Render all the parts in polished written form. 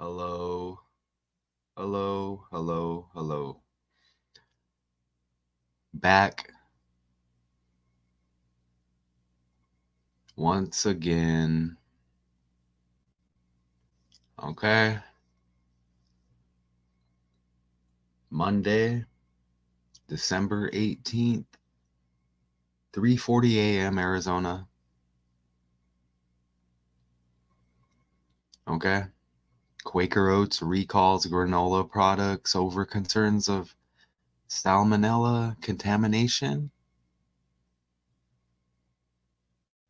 Hello, hello, hello, hello. Back once again. Okay. Monday, December 18th, 3:40 a.m. Arizona. Okay. Quaker Oats recalls granola products over concerns of salmonella contamination.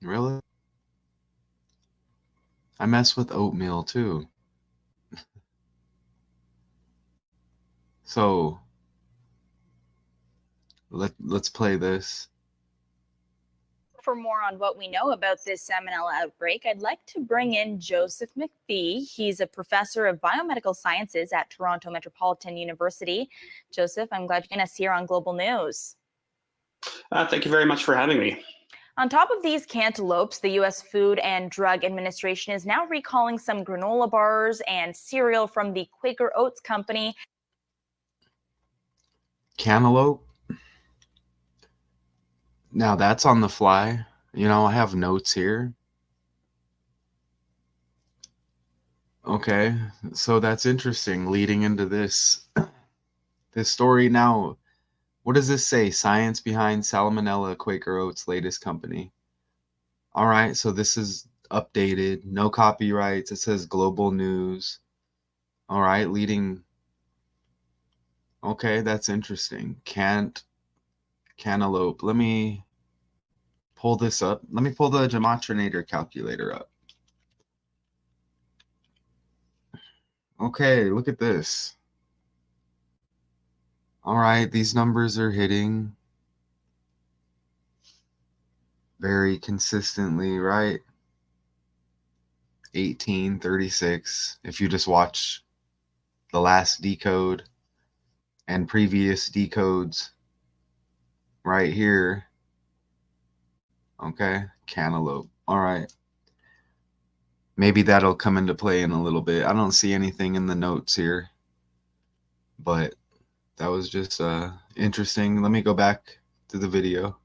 Really? I mess with oatmeal too. So let's play this. For more on what we know about this salmonella outbreak, I'd like to bring in Joseph McPhee. He's a professor of biomedical sciences at Toronto Metropolitan University. Joseph, I'm glad you're joining us here on Global News. Thank you very much for having me. On top of these cantaloupes, the U.S. Food and Drug Administration is now recalling some granola bars and cereal from the Quaker Oats company. Cantaloupe. Now that's on the fly. I have notes here. Okay, so that's interesting leading into this story. Now, what does this say? Science behind salmonella, Quaker Oats' latest company. All right, so this is updated, no copyrights. It says global news. All right, leading. Okay, that's interesting. Cantaloupe. Let me pull this up. Let me pull the gematria calculator up. Okay, look at this. All right, these numbers are hitting very consistently, right? 18, 36. If you just watch the last decode and previous decodes right here. Okay, cantaloupe. All right. Maybe that'll come into play in a little bit. I don't see anything in the notes here, but that was just interesting. Let me go back to the video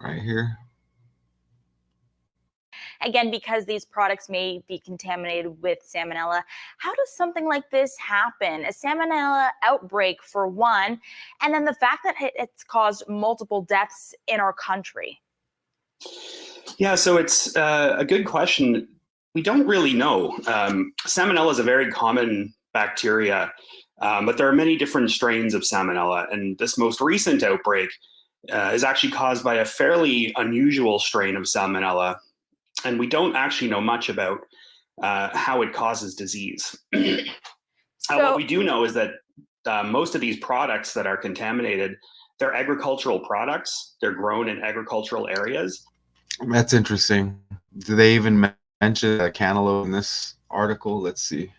right here. Again, because these products may be contaminated with salmonella. How does something like this happen? A salmonella outbreak, for one, and then the fact that it's caused multiple deaths in our country. Yeah, so it's a good question. We don't really know. Salmonella is a very common bacteria, but there are many different strains of salmonella. And this most recent outbreak is actually caused by a fairly unusual strain of salmonella. And we don't actually know much about how it causes disease. What we do know is that most of these products that are contaminated, they're agricultural products. They're grown in agricultural areas. That's interesting. Do they even mention a cantaloupe in this article? Let's see.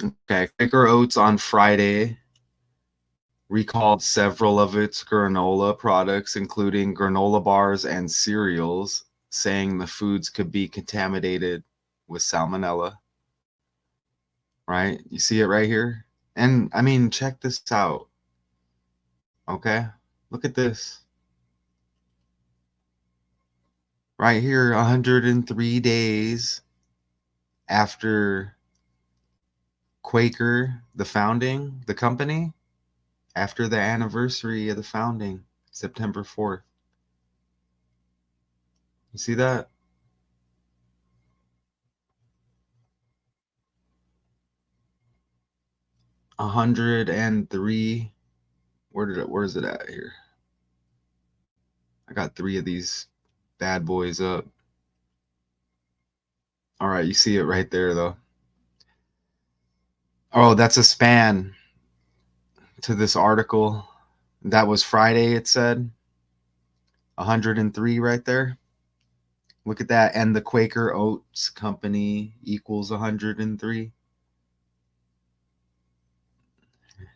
Okay, Quaker Oats on Friday recalled several of its granola products, including granola bars and cereals, saying the foods could be contaminated with salmonella. Right? You see it right here? And I mean, check this out. Okay? Look at this. Right here, 103 days after Quaker, the founding, the company, after the anniversary of the founding, September 4th. You see that? $103. Where's it at here? I got 3 of these bad boys up. All right, you see it right there though. Oh, that's a span to this article. That was Friday, it said. 103 right there. Look at that. And the Quaker Oats company equals 103.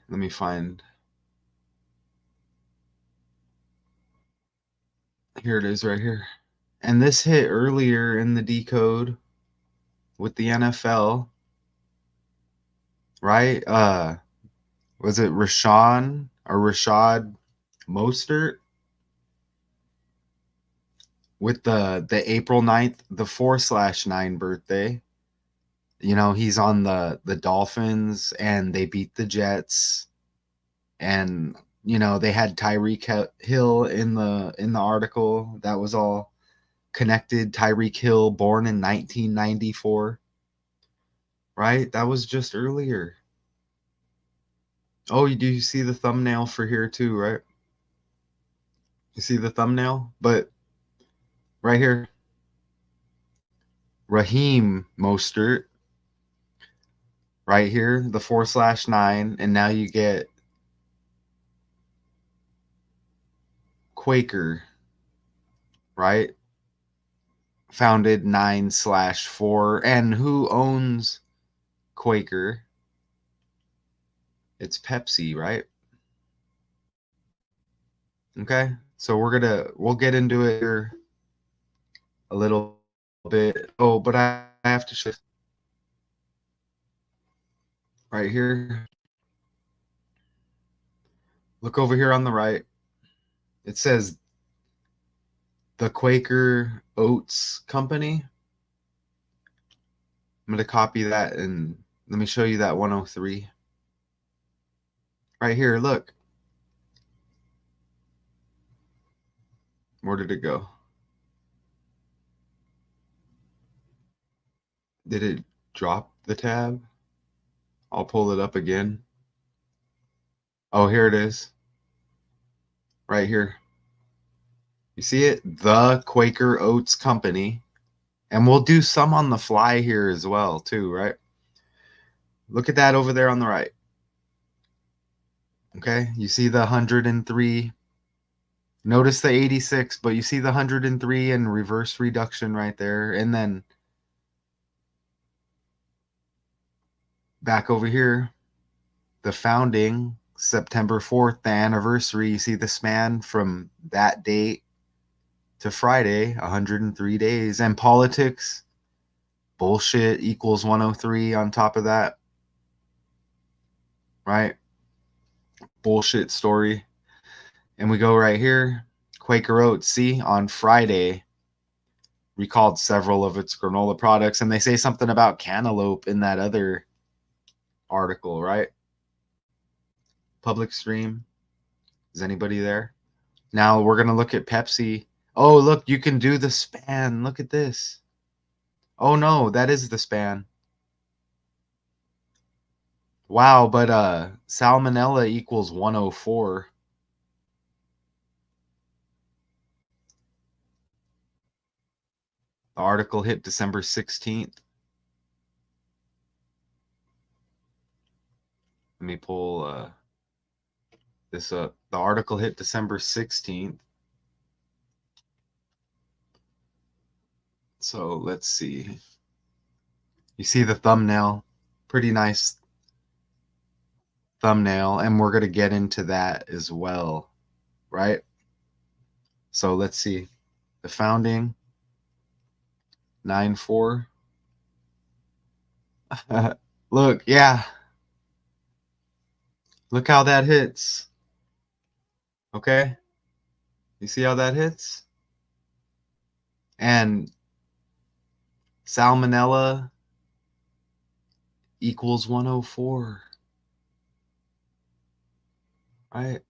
Let me find. Here it is right here. And this hit earlier in the decode with the NFL, right? Was it Rashad Mostert with the April 9th, the 4/9 birthday? You know, he's on the Dolphins and they beat the Jets, and you know, they had Tyreek Hill in the article. That was all connected. Tyreek Hill, born in 1994, right? That was just earlier. Oh, do you see the thumbnail for here too, right? You see the thumbnail? But right here, Raheem Mostert, right here, the 4/9, and now you get Quaker, right? Founded 9/4. And who owns Quaker? It's Pepsi, right? Okay, so we'll get into it here a little bit. Oh, but I have to show right here. Look over here on the right. It says the Quaker Oats Company. I'm going to copy that and let me show you that 103. Right here, look. Where did it go? Did it drop the tab? I'll pull it up again. Oh, here it is. Right here. You see it? The Quaker Oats Company. And we'll do some on the fly here as well, too, right? Look at that over there on the right. Okay, you see the 103. Notice the 86, but you see the 103 and reverse reduction right there. And then back over here, the founding, September 4th, the anniversary. You see the span from that date to Friday, 103 days. And politics, bullshit equals 103 on top of that, right? Bullshit story. And we go right here, Quaker Oats. See, on Friday, recalled several of its granola products, and they say something about cantaloupe in that other article, right? Public stream. Is anybody there? Now we're going to look at Pepsi. Oh, look, you can do the span. Look at this. Oh, no, that is the span. Wow, but salmonella equals 104. The article hit December 16th. Let me pull this up. The article hit December 16th. So let's see. You see the thumbnail? Pretty nice thumbnail, and we're going to get into that as well, right? So let's see. The founding, 9/4. Look, yeah. Look how that hits. Okay? You see how that hits? And salmonella equals 104. Right?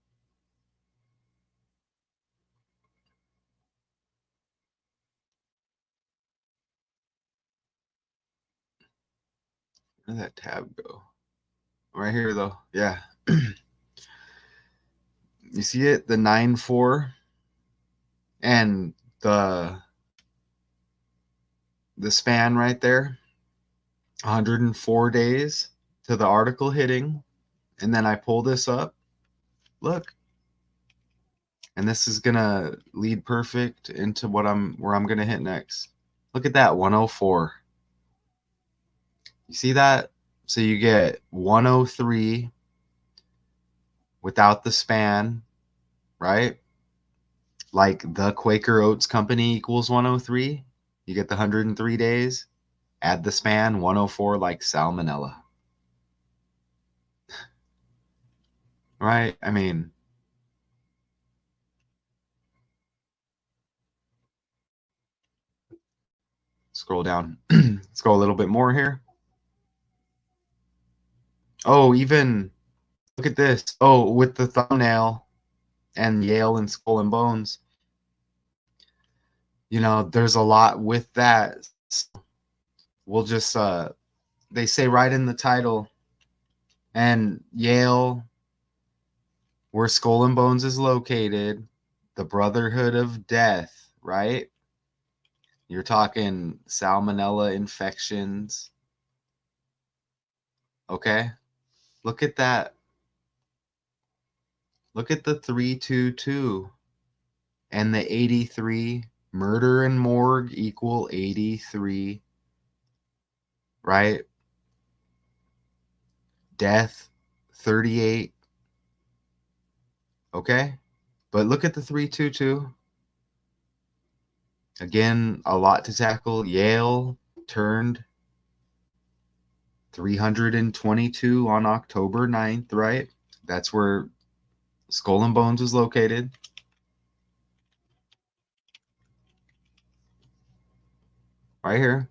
Where did that tab go? Right here, though. Yeah. You see it? The 9/4 and the span right there. 104 days to the article hitting. And then I pull this up. Look. And this is gonna lead perfect into where I'm gonna hit next. Look at that, 104. You see that? So you get 103 without the span, right? like the Quaker Oats company equals 103. You get the 103 days. Add the span, 104 like salmonella. Right? I mean, scroll down. Let's go a little bit more here. Oh, even look at this. Oh, with the thumbnail and Yale and Skull and Bones. You know, there's a lot with that. We'll just they say right in the title, and Yale, where Skull and Bones is located, the Brotherhood of Death, right? You're talking salmonella infections. Okay? Look at that. Look at the 322 and the 83. Murder and morgue equal 83, right? Death 38. Okay? But look at the 322. Again, a lot to tackle. Yale turned 322 on October 9th, right? That's where Skull and Bones was located. Right here.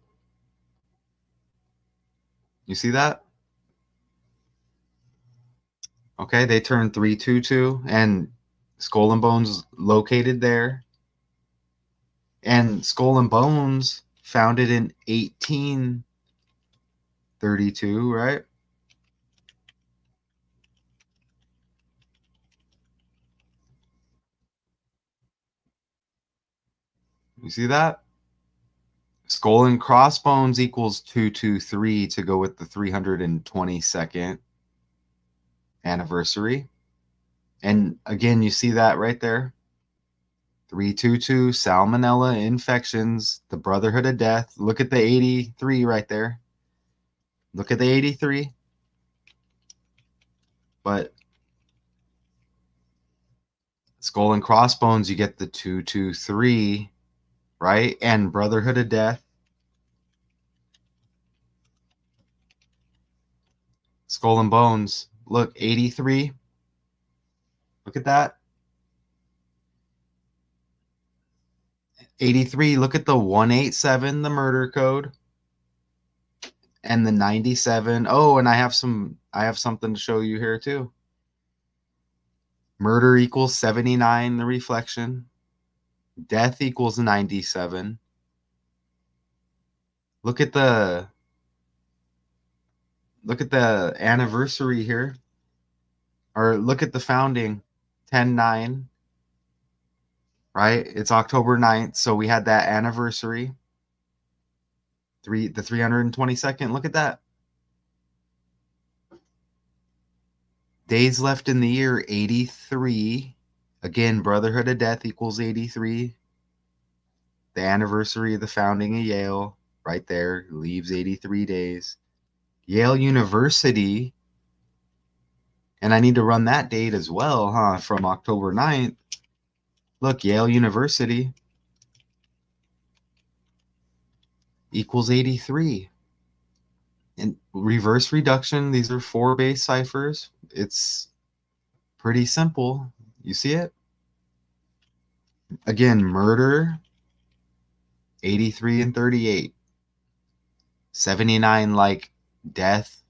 You see that? Okay, they turned 322 and Skull and Bones located there. And Skull and Bones founded in 1832, right? You see that? Skull and Crossbones equals 223 to go with the 322nd anniversary. And again, you see that right there. 322 salmonella infections, the Brotherhood of Death. Look at the 83 right there. Look at the 83. But Skull and Crossbones, you get the 223, right? And Brotherhood of Death. Skull and Bones. Look, 83. Look at that. 83. Look at the 187, the murder code. And the 97. Oh, and I have something to show you here too. Murder equals 79, the reflection. Death equals 97. Look at the anniversary here. Or look at the founding. 10/9. Right? It's October 9th, so we had that anniversary. The 322nd. Look at that. Days left in the year, 83. Again, Brotherhood of Death equals 83. The anniversary of the founding of Yale, right there, leaves 83 days. Yale University, and I need to run that date as well, huh? From October 9th. Look, Yale University equals 83. And reverse reduction, these are 4 base ciphers. It's pretty simple. You see it? Again, murder, 83 and 38. 79 like death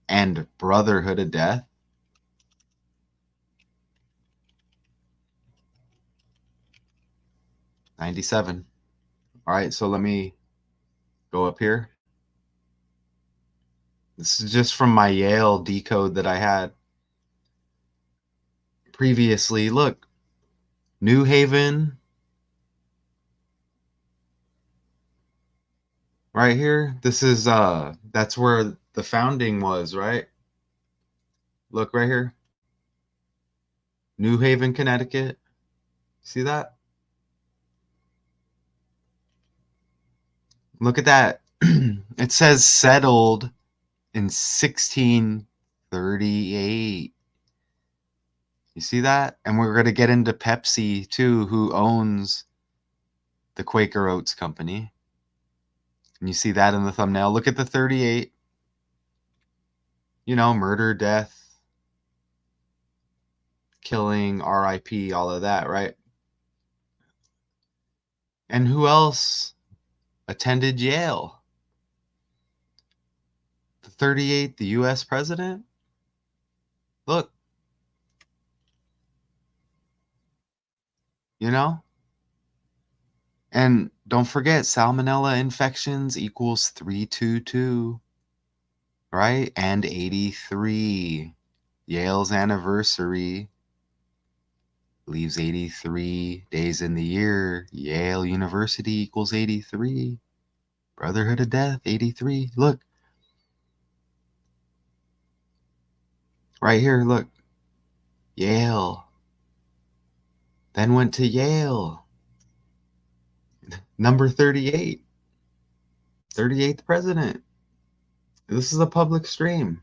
and Brotherhood of Death. 97. All right, so let me go up here. This is just from my Yale decode that I had previously. Look, New Haven, right here. This is that's where the founding was, right? Look right here. New Haven, Connecticut. See that? Look at that. It says settled in 1638. You see that? And we're going to get into Pepsi too, who owns the Quaker Oats company. And you see that in the thumbnail. Look at the 38. You know, murder, death, killing, RIP, all of that, right? And who else attended Yale? The 38, the US president? Look. You know? And don't forget, salmonella infections equals 322, right? And 83. Yale's anniversary leaves 83 days in the year. Yale University equals 83. Brotherhood of Death, 83. Look. Right here, look. Yale. Then went to Yale. Number 38. 38th president. This is a public stream.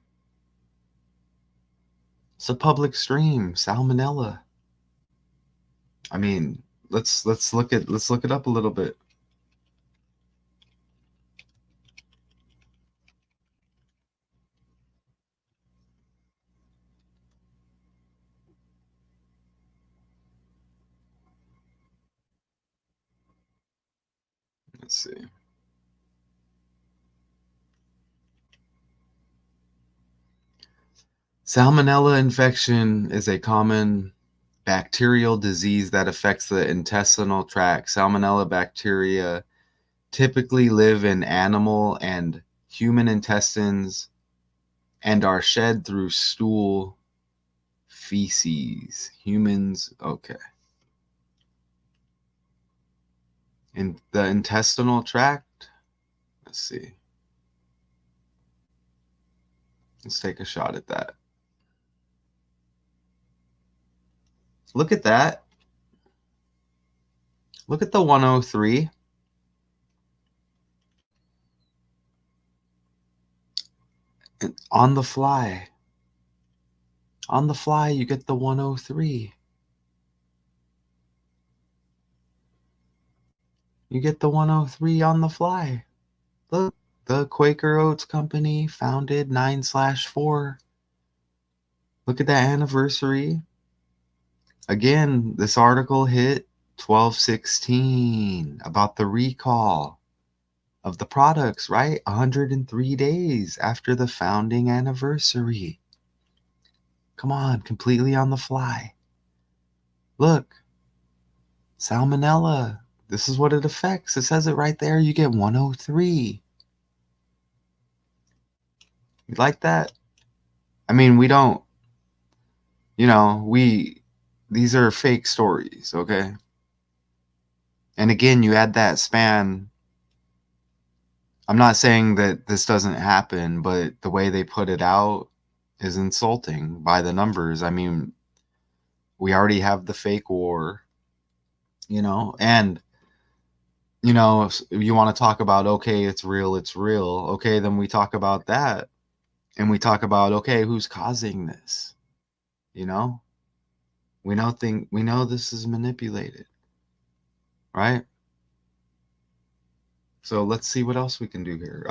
It's a public stream. Salmonella. I mean, let's look it up a little bit. Let's see. Salmonella infection is a common bacterial disease that affects the intestinal tract. Salmonella bacteria typically live in animal and human intestines and are shed through stool, feces. Humans, okay. In the intestinal tract, let's see. Let's take a shot at that. Look at that. Look at the 103. On the fly. On the fly, you get the 103. You get the 103 on the fly. Look, the Quaker Oats company founded 9/4. Look at that anniversary. Again, this article hit 12/16 about the recall of the products, right? 103 days after the founding anniversary. Come on, completely on the fly. Look, salmonella. This is what it affects. It says it right there. You get 103. You like that? I mean, we don't, these are fake stories, okay? And again, you add that span. I'm not saying that this doesn't happen, but the way they put it out is insulting by the numbers. I mean, we already have the fake war, and, if you want to talk about, okay, it's real. Okay, then we talk about that. And we talk about, okay, who's causing this? We know this is manipulated, right? So let's see what else we can do here.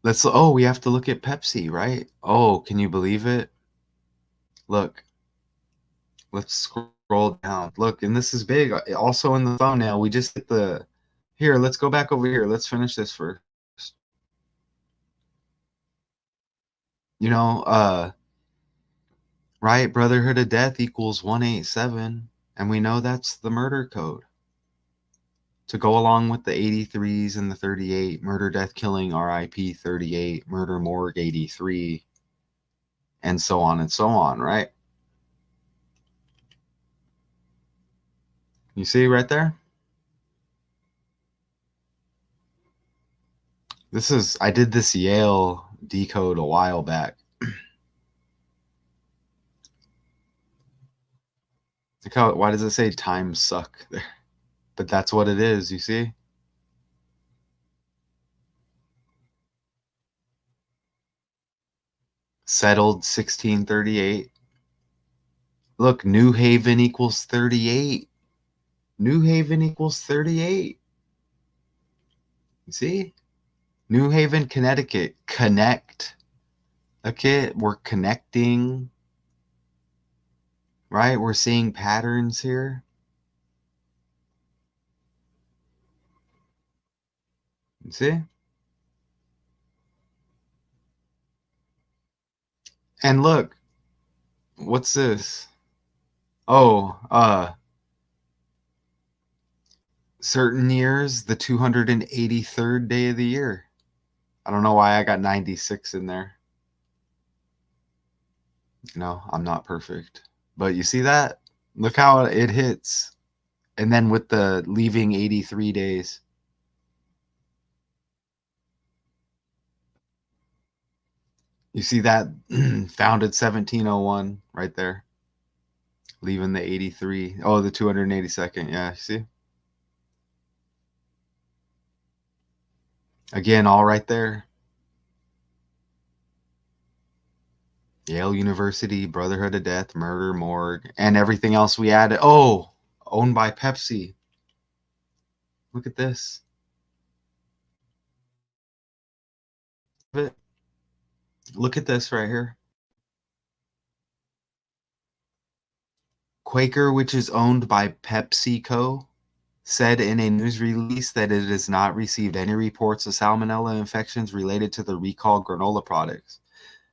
We have to look at Pepsi, right? Oh, can you believe it? Look, let's scroll down. Look, and this is big. Also in the thumbnail, we just hit here, let's go back over here. Let's finish this first. Right? Brotherhood of Death equals 187. And we know that's the murder code. To go along with the 83s and the 38, murder, death, killing, RIP 38, murder, morgue 83, and so on, right? You see right there? I did this Yale decode a while back. Why does it say times suck there? But that's what it is, you see? settled 1638. Look, New Haven equals 38. New Haven equals 38. You see? New Haven, Connecticut. Connect. Okay, we're connecting. Right? We're seeing patterns here. You see? And look, what's this? Oh, certain years, the 283rd day of the year. I don't know why I got 96 in there. No, I'm not perfect. But you see that? Look how it hits. And then with the leaving 83 days. You see that? Founded 1701 right there. Leaving the 83. Oh, the 282nd. Yeah, see? Again, all right there. Yale University, Brotherhood of Death, Murder, Morgue, and everything else we added. Oh, owned by Pepsi. Look at this. Look at this right here. Quaker, which is owned by PepsiCo, said in a news release that it has not received any reports of salmonella infections related to the recalled granola products.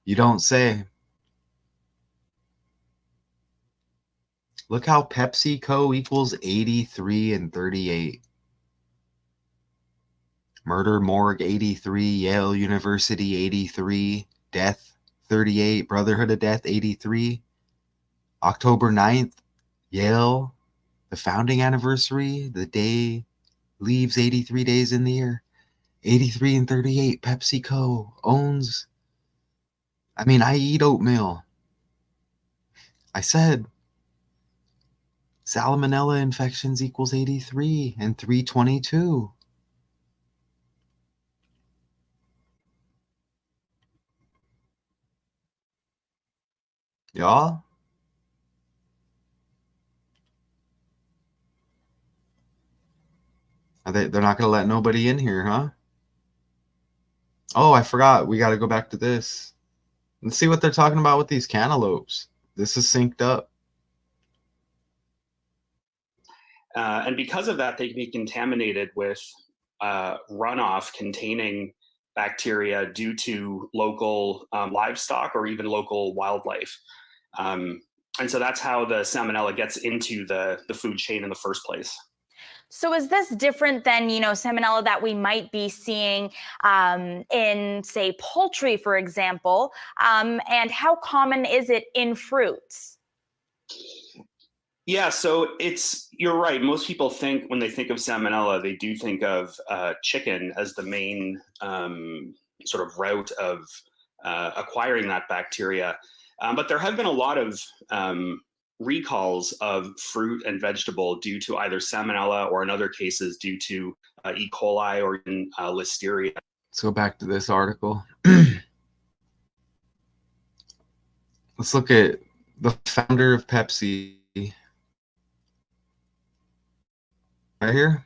You don't say. Look how PepsiCo equals 83 and 38. Murder Morgue 83, Yale University 83, Death 38, Brotherhood of Death 83, October 9th, Yale, the founding anniversary, the day leaves 83 days in the year. 83 and 38, PepsiCo owns. I mean, I eat oatmeal. I said salmonella infections equals 83 and 322. Y'all? They're not going to let nobody in here, huh? Oh, I forgot. We got to go back to this. Let's see what they're talking about with these cantaloupes. This is synced up. And because of that, they can be contaminated with runoff containing bacteria due to local livestock or even local wildlife. And so that's how the salmonella gets into the food chain in the first place. So is this different than, salmonella that we might be seeing in, say, poultry, for example? And how common is it in fruits? Yeah, so you're right. Most people think when they think of salmonella, they do think of chicken as the main sort of route of acquiring that bacteria. But there have been a lot of recalls of fruit and vegetable due to either salmonella or in other cases due to E. coli or even listeria. Let's go back to this article. Let's look at the founder of Pepsi right here.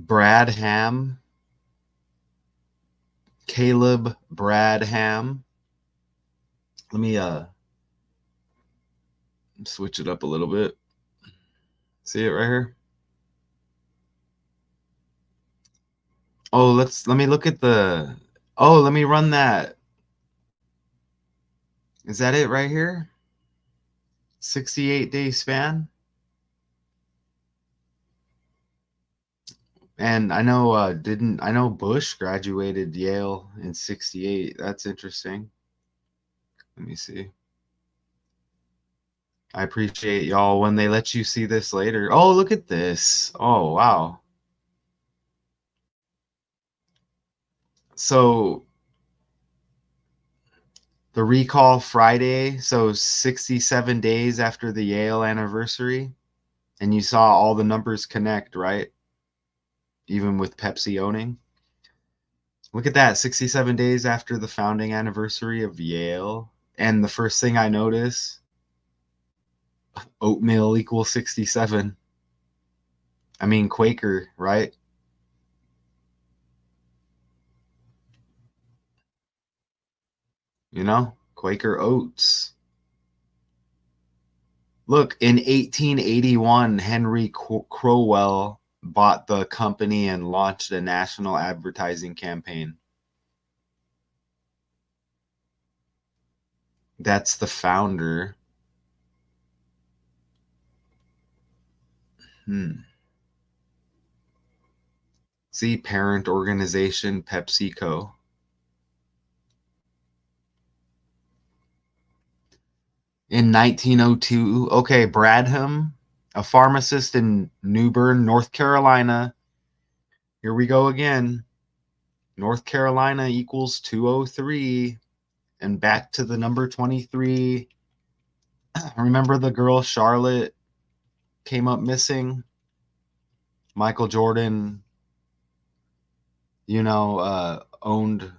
Bradham. Caleb Bradham. Let me switch it up a little bit. See it right here? Oh, let me look at the, oh, let me run that. Is that it right here? 68-day span. And I know I know Bush graduated Yale in 68. That's interesting. Let me see. I appreciate y'all when they let you see this later. Oh, look at this. Oh, wow. So the recall Friday, so 67 days after the Yale anniversary, and you saw all the numbers connect, right? Even with Pepsi owning. Look at that, 67 days after the founding anniversary of Yale. And the first thing I notice, oatmeal equals 67. I mean, Quaker, right? You know, Quaker Oats. Look, in 1881, Henry Crowell bought the company and launched a national advertising campaign. That's the founder. See, parent organization, PepsiCo. In 1902, okay, Bradham, a pharmacist in New Bern, North Carolina. Here we go again. North Carolina equals 203. And back to the number 23. Remember the girl Charlotte came up missing? Michael Jordan, owned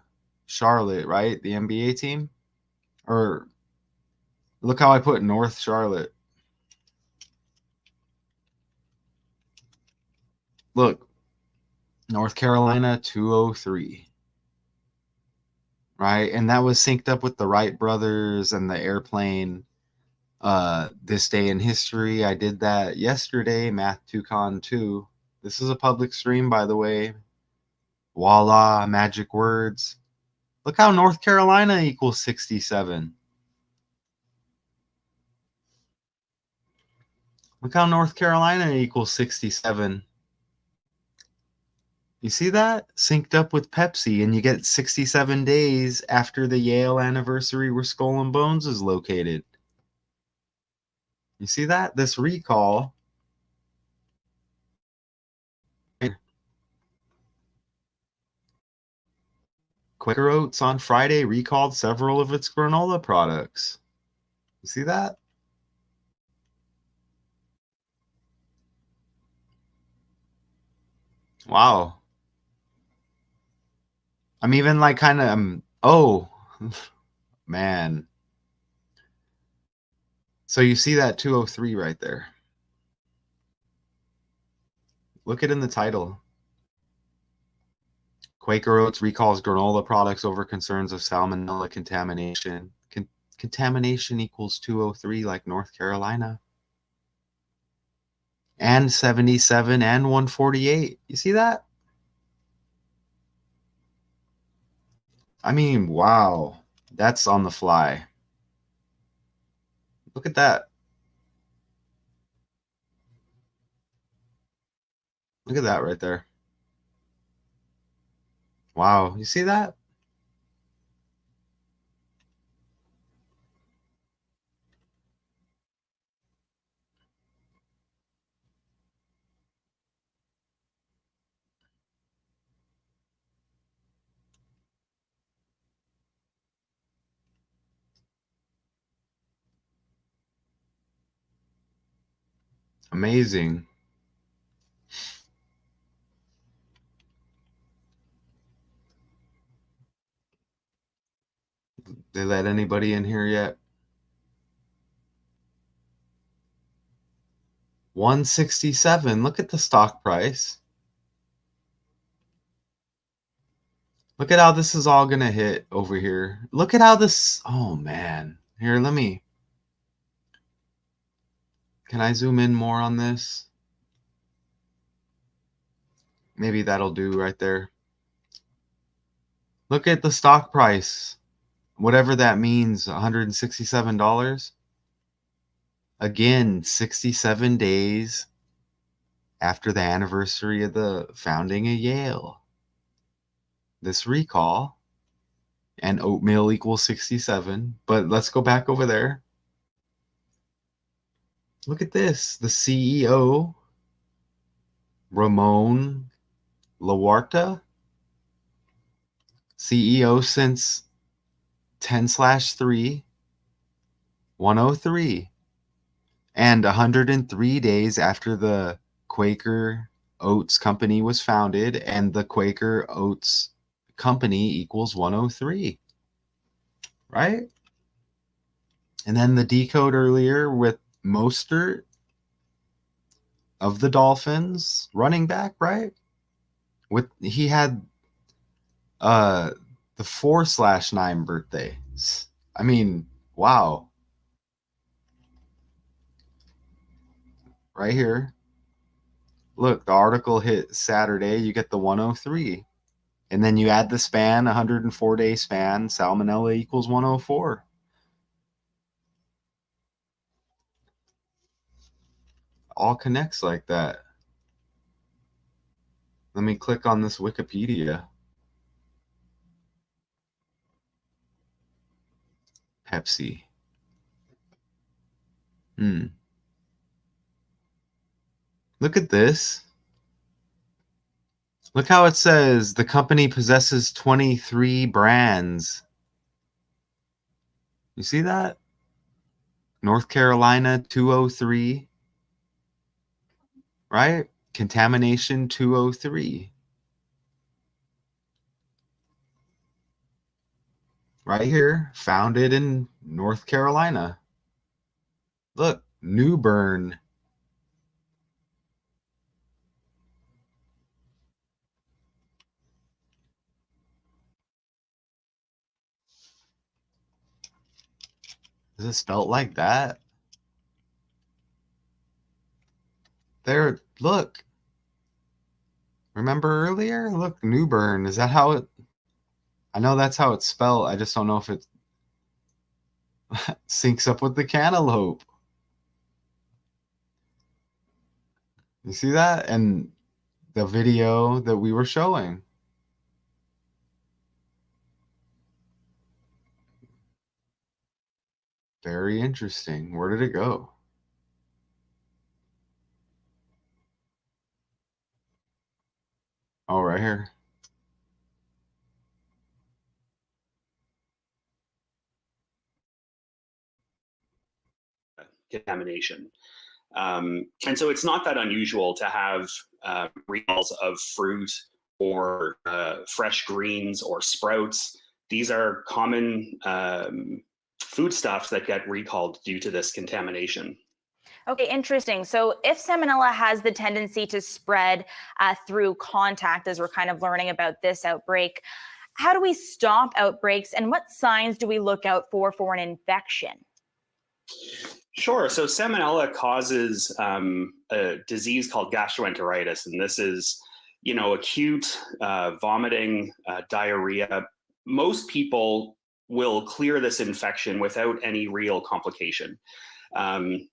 Charlotte, right? The NBA team? Or look how I put North Charlotte. Look, North Carolina 203. Right? And that was synced up with the Wright brothers and the airplane. This day in history, I did that yesterday, Math 2Con 2. This is a public stream, by the way. Voila, magic words. Look how North Carolina equals 67. Look how North Carolina equals 67. You see that? Synced up with Pepsi, and you get 67 days after the Yale anniversary where Skull and Bones is located. You see that? This recall. Quaker Oats on Friday recalled several of its granola products. You see that? Wow. I'm even like kind of, oh, man. So you see that 203 right there. Look it in the title. Quaker Oats recalls granola products over concerns of salmonella contamination. Contamination equals 203 like North Carolina. And 77 and 148. You see that? I mean, wow. That's on the fly. Look at that. Look at that right there. Wow. You see that? Amazing. They let anybody in here yet? 167. Look at the stock price. Look at how this is all going to hit over here. Look at how this, oh man. Here, can I zoom in more on this? Maybe that'll do right there. Look at the stock price. Whatever that means, $167. Again, 67 days after the anniversary of the founding of Yale. This recall, and oatmeal equals 67. But let's go back over there. Look at this. The CEO, Ramon Lawarta, CEO since 10/3, 103. And 103 days after the Quaker Oats company was founded and the Quaker Oats company equals 103, right? And then the decode earlier with Mostert of the Dolphins, running back, right? He had the 4/9 birthday. I mean, wow. Right here. Look, the article hit Saturday, you get the 103. And then you add the span, 104-day span, salmonella equals 104. All connects like that. Let me click on this Wikipedia. Pepsi. Look at this. Look how it says the company possesses 23 brands. You see that? North Carolina 203, right? Contamination 203. Right here, founded in North Carolina. Look, New Bern. Is it spelt like that? There, look. Remember earlier? Look, New Bern. Is that how it? I know that's how it's spelled. I just don't know if it syncs up with the cantaloupe. You see that? And the video that we were showing. Very interesting. Where did it go? Oh, right here. Contamination. And so it's not that unusual to have recalls of fruit or fresh greens or sprouts. These are common foodstuffs that get recalled due to this contamination. Okay, interesting. So if salmonella has the tendency to spread through contact, as we're kind of learning about this outbreak, how do we stop outbreaks and what signs do we look out for an infection? Sure. So salmonella causes a disease called gastroenteritis, and this is, acute vomiting, diarrhea. Most people will clear this infection without any real complication. And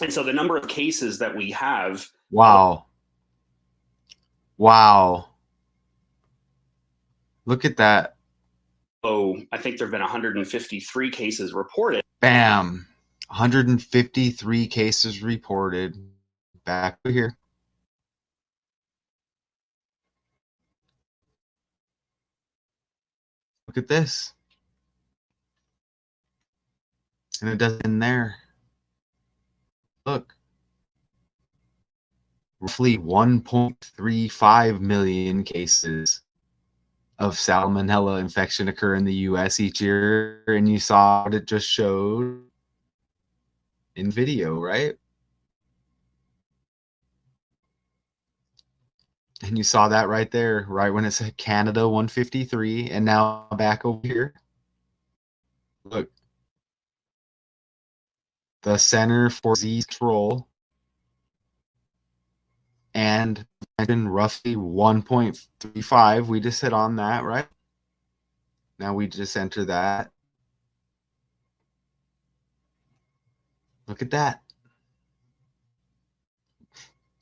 so the number of cases that we have. Wow. Wow. Look at that. Oh, I think there have been 153 cases reported. Bam. 153 cases reported. Back here. Look at this. And it doesn't end there. Look. Roughly 1.35 million cases of salmonella infection occur in the US each year. And you saw what it just showed in video, right? And you saw that right there, right when it said Canada 153. And now back over here. Look. The Center for Disease Control and roughly 1.35. We just hit on that, right? Now we just enter that. Look at that.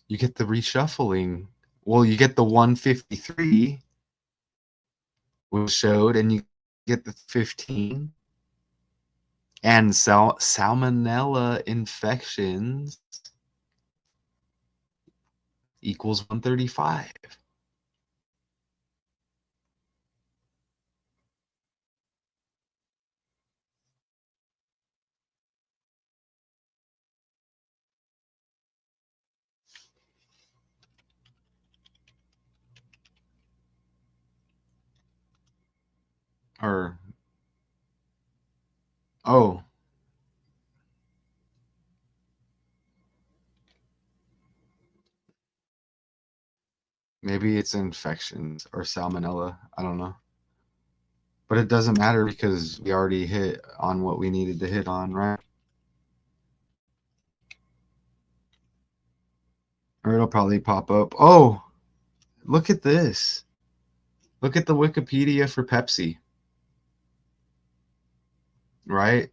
You get the reshuffling. Well, you get the 153 which showed, and you get the 15. And salmonella infections equals 135. Or, oh, maybe it's infections or salmonella. I don't know. But it doesn't matter because we already hit on what we needed to hit on, right? Or it'll probably pop up. Oh, look at this. Look at the Wikipedia for Pepsi, right?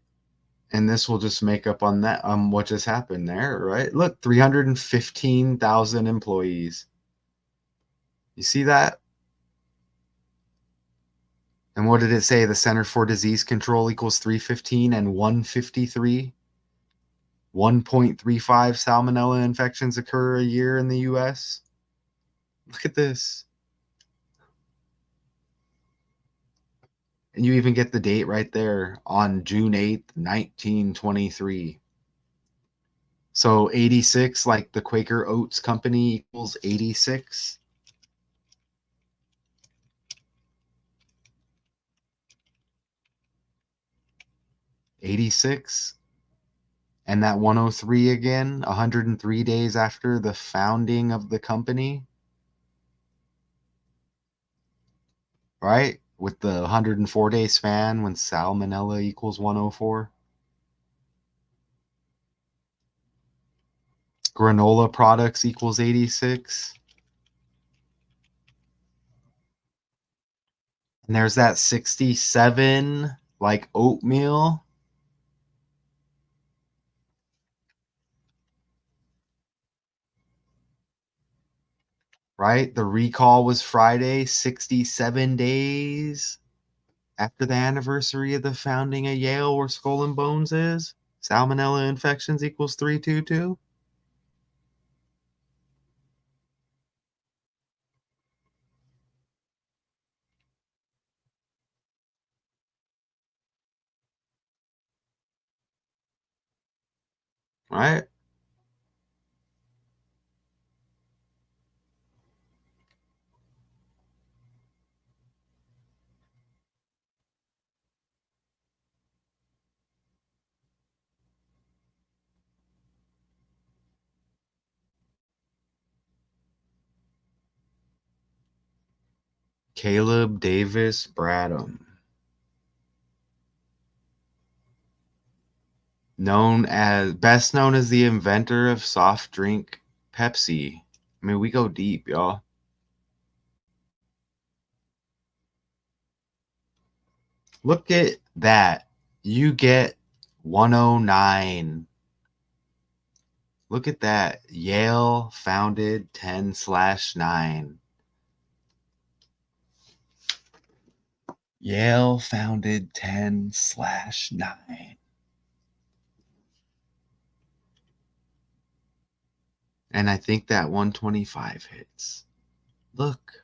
And this will just make up on that what just happened there, right? Look, 315,000 employees. You see that? And what did it say? The Center for Disease Control equals 315 and 153. 1.35 salmonella infections occur a year in the US. Look at this. And you even get the date right there on June 8th, 1923. So 86, like the Quaker Oats company equals 86. 86. And that 103 again, 103 days after the founding of the company, right? With the 104-day span when salmonella equals 104. Granola products equals 86. And there's that 67, like oatmeal, right? The recall was Friday, 67 days after the anniversary of the founding of Yale, where Skull and Bones is. Salmonella infections equals 322. Right? Caleb Davis Bradham, best known as the inventor of soft drink Pepsi. I mean, we go deep, y'all. Look at that. You get 109. Look at that. Yale founded 10/9. Yale founded 10/9. And I think that 125 hits. Look.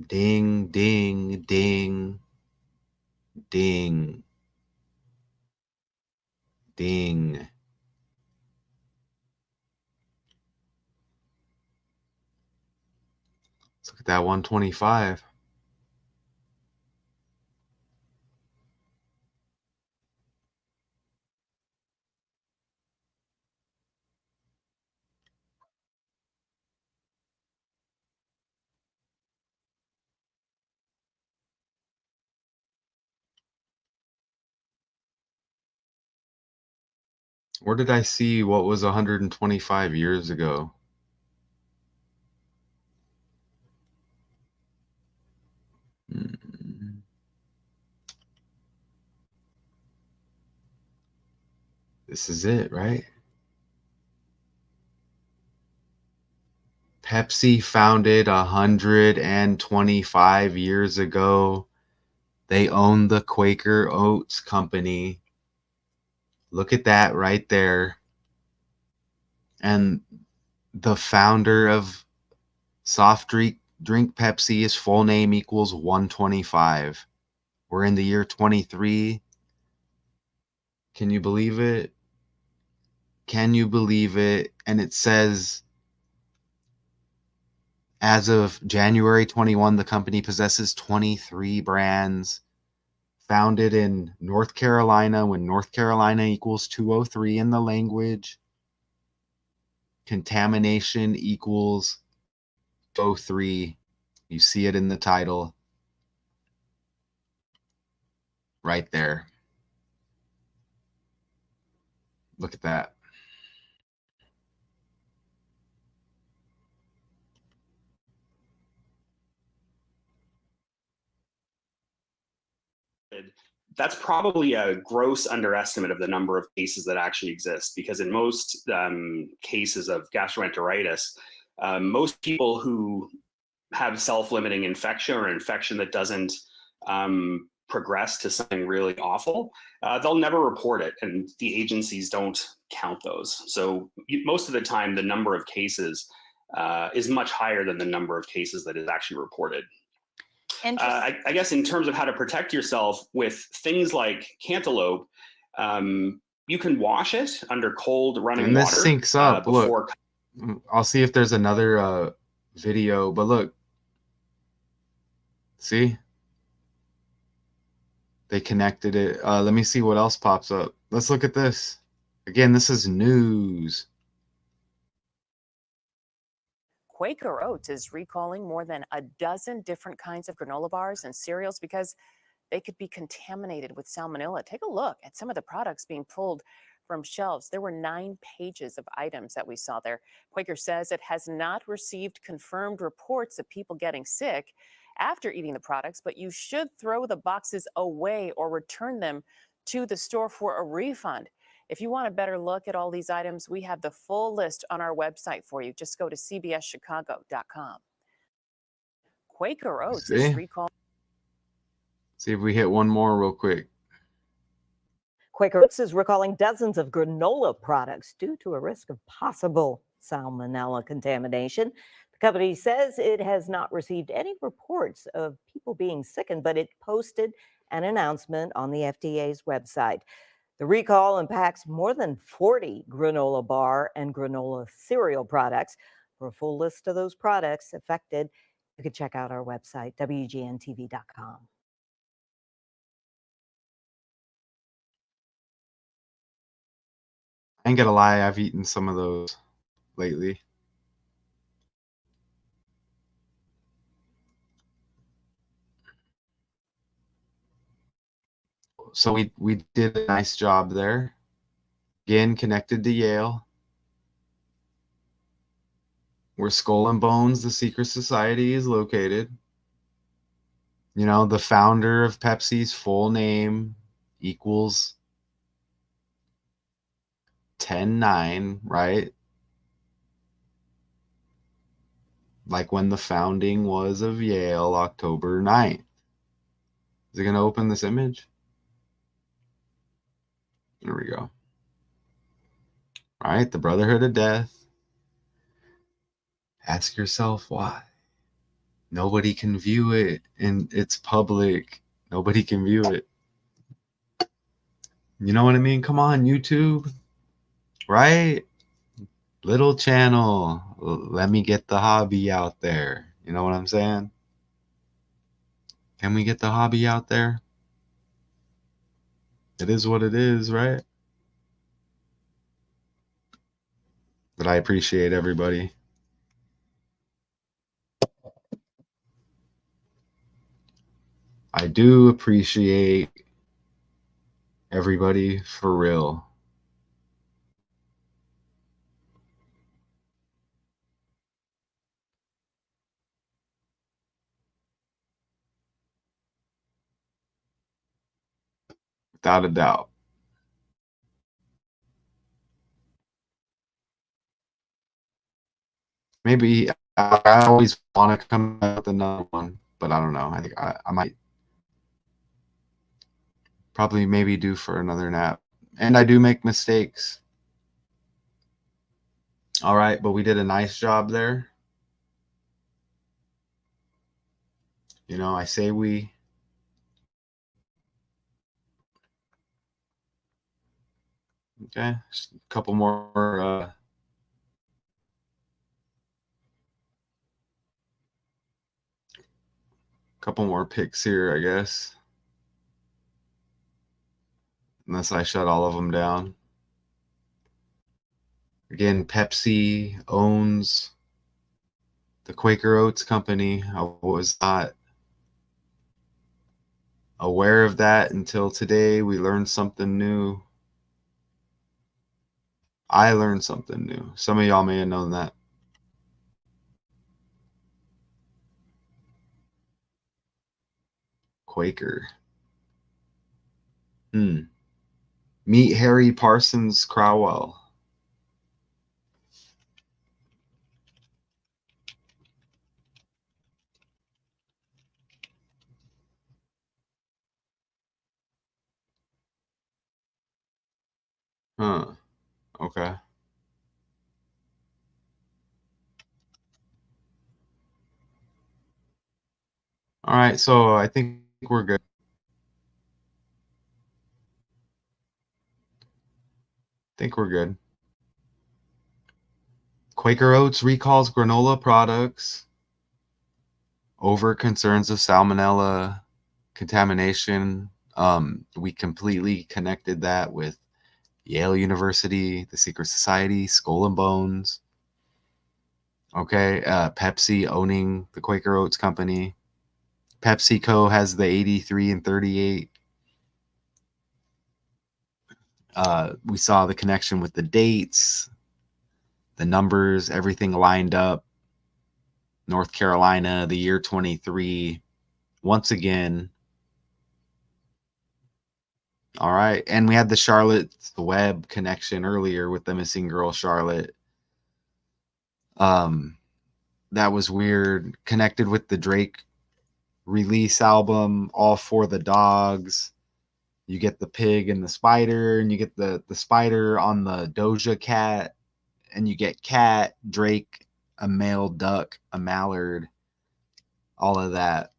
Ding, ding, ding, ding, ding. Let's look at that 125. Where did I see what was 125 years ago? This is it, right? Pepsi founded 125 years ago. They own the Quaker Oats company. Look at that right there. And the founder of soft drink Pepsi, his full name equals 125. We're in the year 23. Can you believe it? Can you believe it? And it says As of January 21, the company possesses 23 brands, founded in North Carolina when North Carolina equals 203 in the language. Contamination equals 203. You see it in the title right there. Look at that. That's probably a gross underestimate of the number of cases that actually exist, because in most cases of gastroenteritis, most people who have self-limiting infection or infection that doesn't progress to something really awful, they'll never report it, and the agencies don't count those. So most of the time, the number of cases is much higher than the number of cases that is actually reported. I guess in terms of how to protect yourself with things like cantaloupe, you can wash it under cold running and this water. syncs up. Before. Look, I'll see if there's another video, but look, see, they connected it. Let me see what else pops up. Let's look at this. Again, this is news. Quaker Oats is recalling more than a dozen different kinds of granola bars and cereals because they could be contaminated with salmonella. Take a look at some of the products being pulled from shelves. There were 9 pages of items that we saw there. Quaker says it has not received confirmed reports of people getting sick after eating the products, but you should throw the boxes away or return them to the store for a refund. If you want a better look at all these items, we have the full list on our website for you. Just go to cbschicago.com. Quaker Oats is recalling. See if we hit one more real quick. Quaker Oats is recalling dozens of granola products due to a risk of possible salmonella contamination. The company says it has not received any reports of people being sickened, but it posted an announcement on the FDA's website. The recall impacts more than 40 granola bar and granola cereal products. For a full list of those products affected, you can check out our website, WGNTV.com. I ain't gonna lie, I've eaten some of those lately. So we did a nice job there. Again, connected to Yale, where Skull and Bones, the secret society, is located. You know, the founder of Pepsi's full name equals 10-9, right? Like when the founding was of Yale, October 9th. Is it going to open this image? There we go. All right, the Brotherhood of Death. Ask yourself why. Nobody can view it, and it's public. Nobody can view it. You know what I mean? Come on, YouTube. Right? Little channel. Let me get the hobby out there. You know what I'm saying? Can we get the hobby out there? It is what it is, right? But I appreciate everybody. I do appreciate everybody for real. Without a doubt. Maybe I always want to come out with another one, but I don't know. I think I might probably maybe due for another nap. And I do make mistakes. All right, but we did a nice job there. You know, I say we. Okay, just a couple more Couple more picks here, I guess. Unless I shut all of them down. Again, Pepsi owns the Quaker Oats company. I was not aware of that until today. We learned something new. I learned something new. Some of y'all may have known that. Quaker. Meet Harry Parsons Crowell. Huh. Okay. All right, so I think we're good. Quaker Oats recalls granola products over concerns of salmonella contamination. We completely connected that with Yale University, the Secret Society, Skull and Bones. Okay, Pepsi owning the Quaker Oats company. PepsiCo has the 83 and 38. We saw the connection with the dates, the numbers, everything lined up. North Carolina, the year 23. Once again. All right. And we had the Charlotte's Web connection earlier with the missing girl, Charlotte. That was weird. Connected with the Drake release album, All for the Dogs. You get the pig and the spider, and you get the spider on the Doja Cat, and you get cat, Drake, a male duck, a mallard, all of that.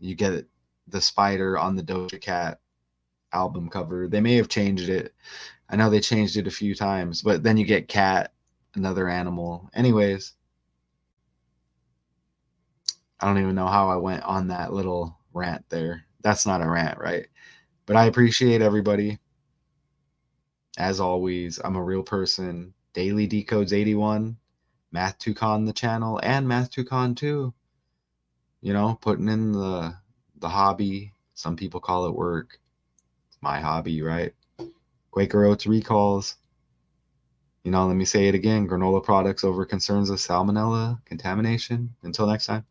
You get the spider on the Doja Cat album cover. They may have changed it. I know they changed it a few times, but then you get cat, another animal. Anyways, I don't even know how I went on that little rant there. That's not a rant, right? But I appreciate everybody. As always, I'm a real person. Daily Decodes 81, Math2Con the channel, and Math2Con 2. You know, putting in the hobby. Some people call it work. It's my hobby, right? Quaker Oats recalls. You know, let me say it again. Granola products over concerns of salmonella contamination. Until next time.